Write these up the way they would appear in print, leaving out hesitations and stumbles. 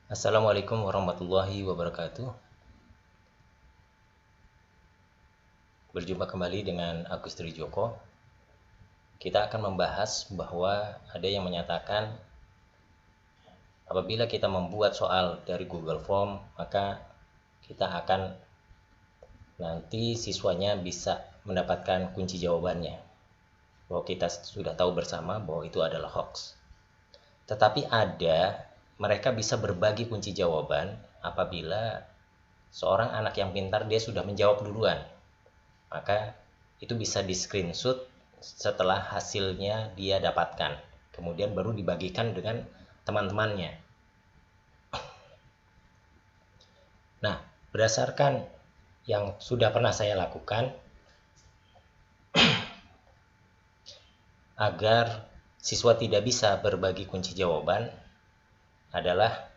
Assalamualaikum warahmatullahi wabarakatuh. Berjumpa kembali dengan Agus Trijoko. Kita akan membahas bahwa ada yang menyatakan apabila kita membuat soal dari Google Form, maka kita akan nanti siswanya bisa mendapatkan kunci jawabannya. Bahwa kita sudah tahu bersama bahwa itu adalah hoax. Tetapi mereka bisa berbagi kunci jawaban apabila seorang anak yang pintar dia sudah menjawab duluan. Maka itu bisa di screenshot setelah hasilnya dia dapatkan, kemudian baru dibagikan dengan teman-temannya. Nah, berdasarkan yang sudah pernah saya lakukan, agar siswa tidak bisa berbagi kunci jawaban adalah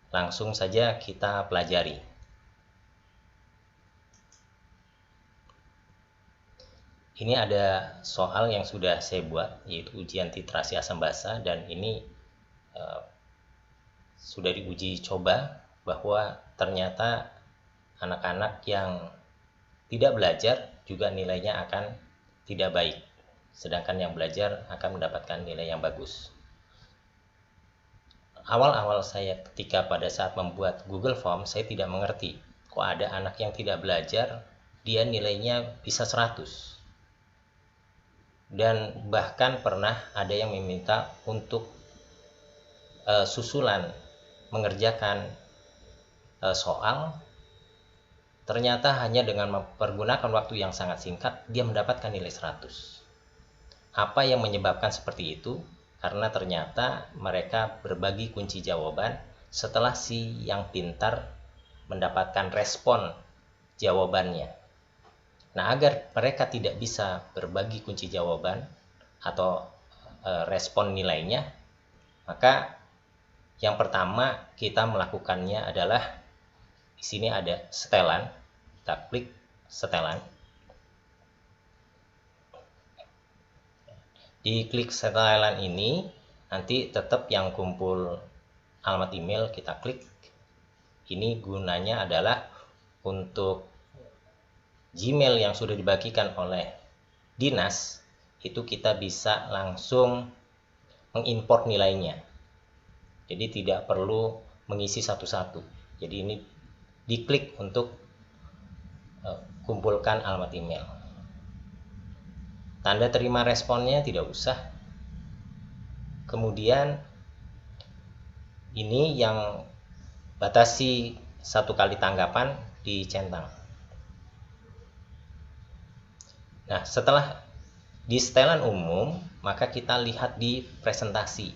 langsung saja kita pelajari. Ini ada soal yang sudah saya buat, yaitu ujian literasi asam basa, dan ini sudah diuji coba bahwa ternyata anak-anak yang tidak belajar juga nilainya akan tidak baik, sedangkan yang belajar akan mendapatkan nilai yang bagus. Awal-awal saya ketika pada saat membuat Google Form, saya tidak mengerti kok ada anak yang tidak belajar dia nilainya bisa 100. Dan bahkan pernah ada yang meminta untuk susulan mengerjakan soal, ternyata hanya dengan mempergunakan waktu yang sangat singkat dia mendapatkan nilai 100. Apa yang menyebabkan seperti itu? Karena ternyata mereka berbagi kunci jawaban setelah si yang pintar mendapatkan respon jawabannya. Nah, agar mereka tidak bisa berbagi kunci jawaban atau respon nilainya, maka yang pertama kita melakukannya adalah di sini ada setelan. Kita klik setelan. Di klik setelan ini nanti tetap yang kumpul alamat email kita klik. Ini gunanya adalah untuk Gmail yang sudah dibagikan oleh dinas, itu kita bisa langsung mengimport nilainya. Jadi tidak perlu mengisi satu-satu. Jadi ini diklik untuk kumpulkan alamat email. Tanda terima responnya tidak usah. Kemudian ini yang batasi 1 kali tanggapan dicentang. Nah, setelah di setelan umum, maka kita lihat di presentasi.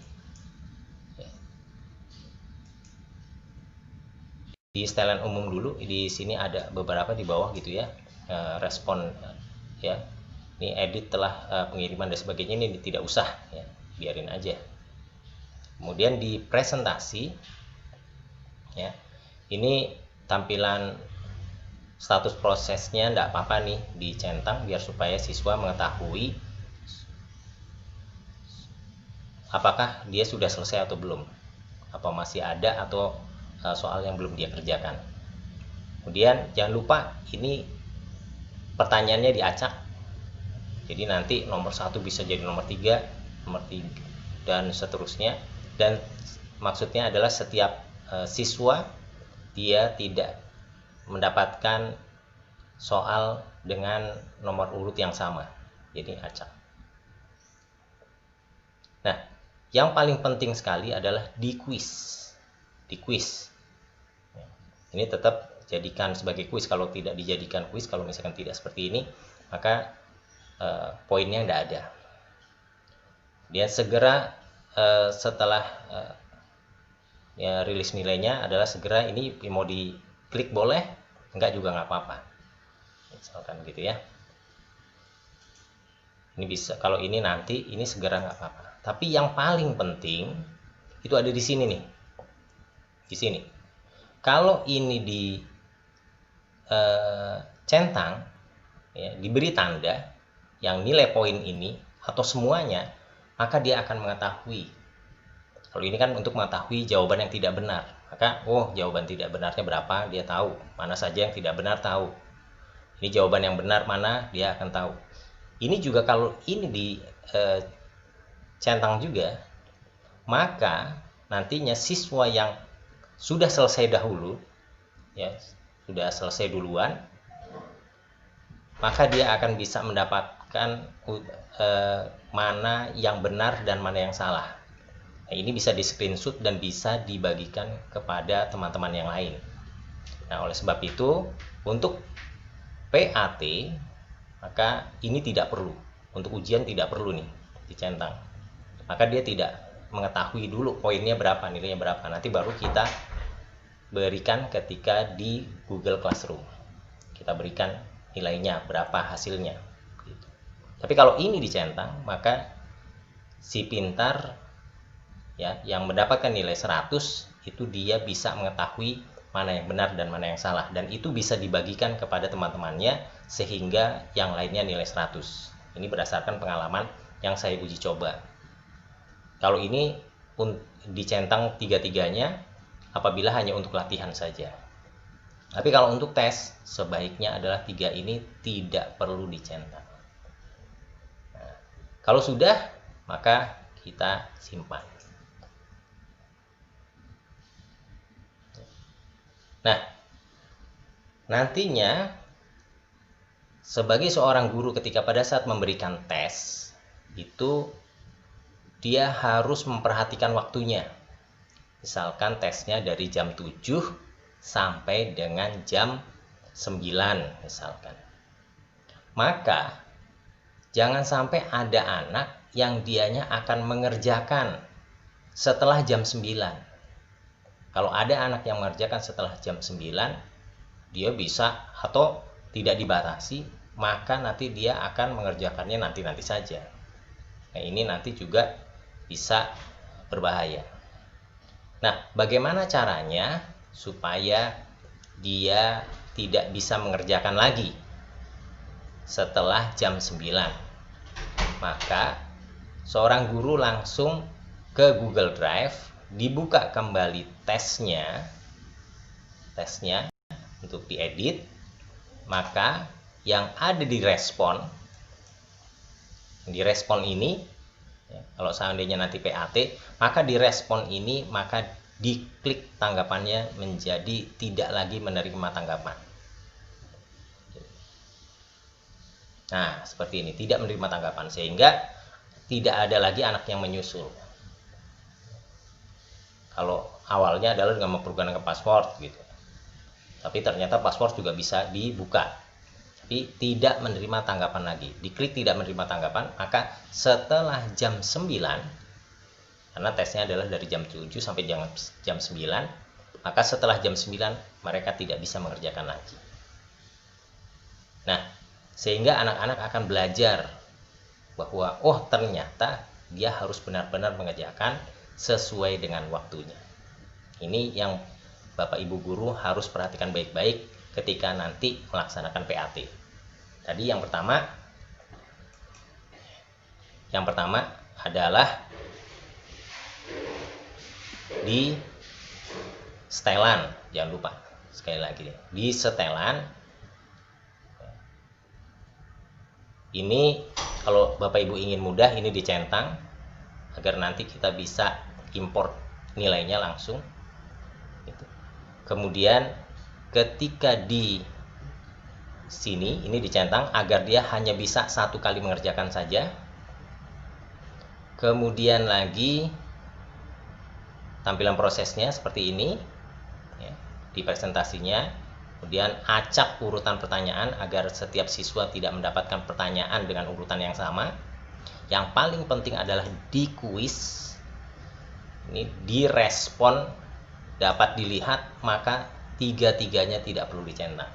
Di setelan umum dulu, di sini ada beberapa di bawah gitu ya, respon ya. Ini edit telah pengiriman dan sebagainya, ini tidak usah ya, biarin aja. Kemudian di presentasi ya, ini tampilan status prosesnya enggak apa-apa nih dicentang biar supaya siswa mengetahui apakah dia sudah selesai atau belum, apa masih ada atau soal yang belum dia kerjakan. Kemudian jangan lupa ini pertanyaannya diacak, jadi nanti nomor 1 bisa jadi nomor 3, nomor 3 dan seterusnya. Dan maksudnya adalah setiap siswa dia tidak mendapatkan soal dengan nomor urut yang sama, jadi acak. Nah, yang paling penting sekali adalah di quiz. Ini tetap jadikan sebagai quiz. Kalau tidak dijadikan quiz, kalau misalkan tidak seperti ini, maka poinnya tidak ada. Dia segera setelah rilis nilainya adalah segera ini mau diklik boleh, enggak juga nggak apa-apa, misalkan gitu ya. Ini bisa, kalau ini nanti ini segera nggak apa-apa. Tapi yang paling penting itu ada di sini nih, di sini. Kalau ini centang ya, diberi tanda yang nilai poin ini atau semuanya, maka dia akan mengetahui Kalau ini kan untuk mengetahui jawaban yang tidak benar, maka jawaban tidak benarnya berapa, dia tahu. Mana saja yang tidak benar, tahu. Ini jawaban yang benar mana, dia akan tahu. Ini juga kalau ini dicentang juga, maka nantinya siswa yang sudah selesai dahulu, ya sudah selesai duluan, maka dia akan bisa mendapatkan mana yang benar dan mana yang salah. Nah, ini bisa di screenshot dan bisa dibagikan kepada teman-teman yang lain. Nah, oleh sebab itu untuk PAT maka ini tidak perlu, untuk ujian tidak perlu nih dicentang. Maka dia tidak mengetahui dulu poinnya berapa, nilainya berapa. Nanti baru kita berikan ketika di Google Classroom. Kita berikan nilainya berapa, hasilnya. Tapi kalau ini dicentang, maka si pintar ya yang mendapatkan nilai 100 itu dia bisa mengetahui mana yang benar dan mana yang salah, dan itu bisa dibagikan kepada teman-temannya sehingga yang lainnya nilai 100. Ini berdasarkan pengalaman yang saya uji coba. Kalau ini dicentang tiga-tiganya apabila hanya untuk latihan saja. Tapi kalau untuk tes sebaiknya adalah 3 ini tidak perlu dicentang. Nah, kalau sudah maka kita simpan. Nah, nantinya sebagai seorang guru ketika pada saat memberikan tes itu dia harus memperhatikan waktunya. Misalkan tesnya dari jam 7 sampai dengan jam 9 misalkan. Maka jangan sampai ada anak yang dianya akan mengerjakan setelah jam 9. Kalau ada anak yang mengerjakan setelah jam 9, dia bisa atau tidak dibatasi, maka nanti dia akan mengerjakannya nanti-nanti saja. Nah, ini nanti juga bisa berbahaya. Nah, bagaimana caranya supaya dia tidak bisa mengerjakan lagi setelah jam 9? Maka seorang guru langsung ke Google Drive, dibuka kembali tesnya untuk diedit, maka yang ada di respon ini ya, kalau seandainya nanti PAT, maka di respon ini maka diklik tanggapannya menjadi tidak lagi menerima tanggapan. Nah, seperti ini, tidak menerima tanggapan, sehingga tidak ada lagi anak yang menyusul. Kalau awalnya adalah dengan mempergunakan password gitu, tapi ternyata password juga bisa dibuka, tapi tidak menerima tanggapan lagi. Diklik tidak menerima tanggapan, maka setelah jam 9, karena tesnya adalah dari jam 7 sampai jam 9, maka setelah jam 9 mereka tidak bisa mengerjakan lagi. Nah, sehingga anak-anak akan belajar bahwa ternyata dia harus benar-benar mengerjakan sesuai dengan waktunya. Ini yang Bapak Ibu guru harus perhatikan baik-baik ketika nanti melaksanakan PAT. Tadi yang pertama adalah di setelan, jangan lupa sekali lagi di setelan. Ini kalau Bapak Ibu ingin mudah, ini dicentang agar nanti kita bisa import nilainya langsung gitu. Kemudian ketika di sini ini dicentang agar dia hanya bisa 1 kali mengerjakan saja. Kemudian lagi tampilan prosesnya seperti ini ya, di presentasinya. Kemudian acak urutan pertanyaan agar setiap siswa tidak mendapatkan pertanyaan dengan urutan yang sama. Yang paling penting adalah di kuis ini direspon dapat dilihat, maka tiga-tiganya tidak perlu dicentang,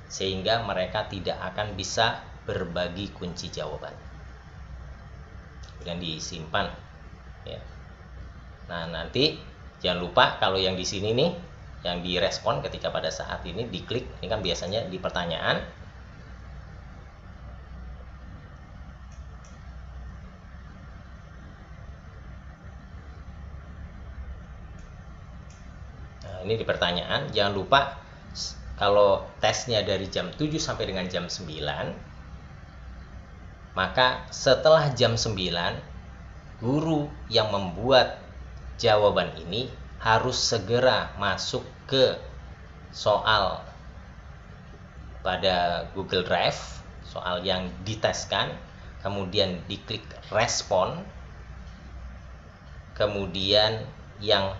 sehingga mereka tidak akan bisa berbagi kunci jawaban. Kemudian disimpan ya. Nah, nanti jangan lupa kalau yang di sini nih yang direspon ketika pada saat ini diklik, ini kan biasanya di pertanyaan. ini di pertanyaan, jangan lupa kalau tesnya dari jam 7 sampai dengan jam 9, maka setelah jam 9, guru yang membuat jawaban ini harus segera masuk ke soal pada Google Drive, soal yang diteskan, kemudian diklik respon, kemudian yang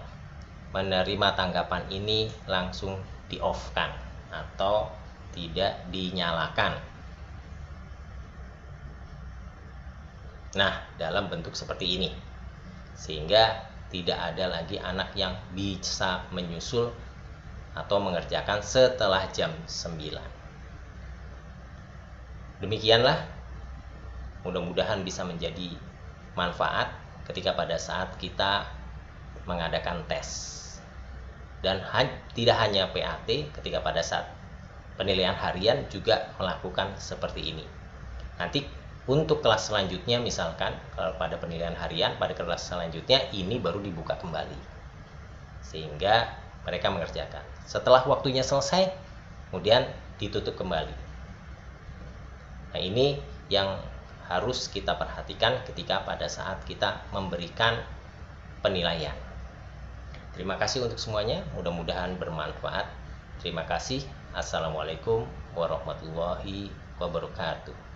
menerima tanggapan ini langsung di-off-kan atau tidak dinyalakan. Nah, dalam bentuk seperti ini, sehingga tidak ada lagi anak yang bisa menyusul atau mengerjakan setelah jam 9. Demikianlah, mudah-mudahan bisa menjadi manfaat ketika pada saat kita mengadakan tes. Dan tidak hanya PAT, ketika pada saat penilaian harian juga melakukan seperti ini. Nanti untuk kelas selanjutnya, misalkan kalau pada penilaian harian, pada kelas selanjutnya ini baru dibuka kembali, sehingga mereka mengerjakan. Setelah waktunya selesai, kemudian ditutup kembali. Nah, ini yang harus kita perhatikan ketika pada saat kita memberikan penilaian. Terima kasih untuk semuanya, mudah-mudahan bermanfaat. Terima kasih. Assalamualaikum warahmatullahi wabarakatuh.